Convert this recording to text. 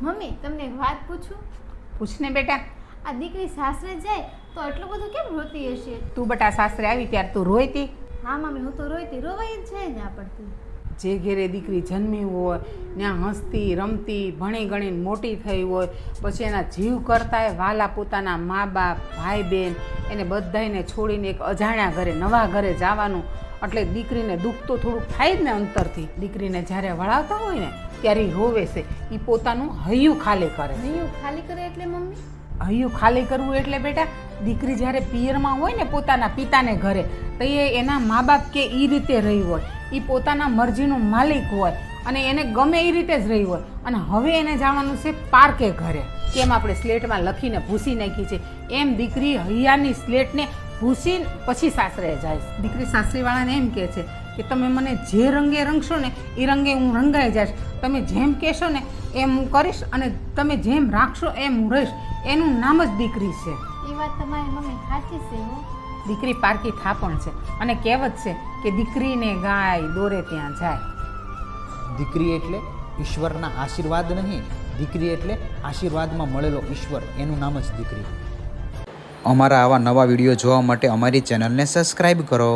Mummy તમને એક વાત પૂછું? પૂછને બેટા. આ દીકરી સાસરે જાય તો એટલું બધું કેમ રોતી હશે? તું બેટા સાસરે આવી ત્યારે તું રોઈતી? હા મમ્મી, હું તો રોઈતી, રોવાઈ જ જાય ને આપણથી. જે ઘેરે દીકરી જન્મી હોય ત્યાં હસતી રમતી ભણી ગણીને મોટી થઈ હોય, પછી એના જીવ કરતાંય વાલા પોતાના મા બાપ ભાઈ બહેન એને બધાને છોડીને એક અજાણ્યા ઘરે નવા ઘરે જવાનું, એટલે દીકરીને દુઃખ તો થોડુંક થાય જ ને અંતરથી. દીકરીને જ્યારે વળાવતા હોય ને ત્યારે ઈ રોવે છે, એ પોતાનું હૈયું ખાલી કરે. હૈયું ખાલી કરે એટલે મમ્મી? હૈયું ખાલી કરવું એટલે બેટા, દીકરી જ્યારે પિયરમાં હોય ને પોતાના પિતાને ઘરે, તો એ એના મા બાપ કે એ રીતે રહી હોય, એ પોતાના મરજીનું માલિક હોય અને એને ગમે એ રીતે જ રહી હોય, અને હવે એને જવાનું છે પારકે ઘરે. કેમ આપણે સ્લેટમાં લખીને ભૂસી નાખી છે એમ દીકરી હૈયાની સ્લેટને ભૂસીને પછી સાસરે જાય. દીકરી સાસરીવાળાને એમ કહે છે કે તમે મને જે રંગે રંગશો ને એ રંગે હું રંગાઈ જઈશ, તમે જેમ કહેશો ને એમ હું કરીશ, અને તમે જેમ રાખશો એમ હું રહીશ. એનું નામ જ દીકરી છે. એ વાત તમારી મમ્મી સાચી છે હો. દીકરી પારકી થાપણ છે, અને કહેવત છે કે દીકરીને ગાય દોરે ત્યાં જાય. દીકરી એટલે ઈશ્વરના આશીર્વાદ નહીં, દીકરી એટલે આશીર્વાદમાં મળેલો ઈશ્વર, એનું નામ જ દીકરી. અમારા આવા નવા વિડીયો જોવા માટે અમારી ચેનલને સબસ્ક્રાઈબ કરો.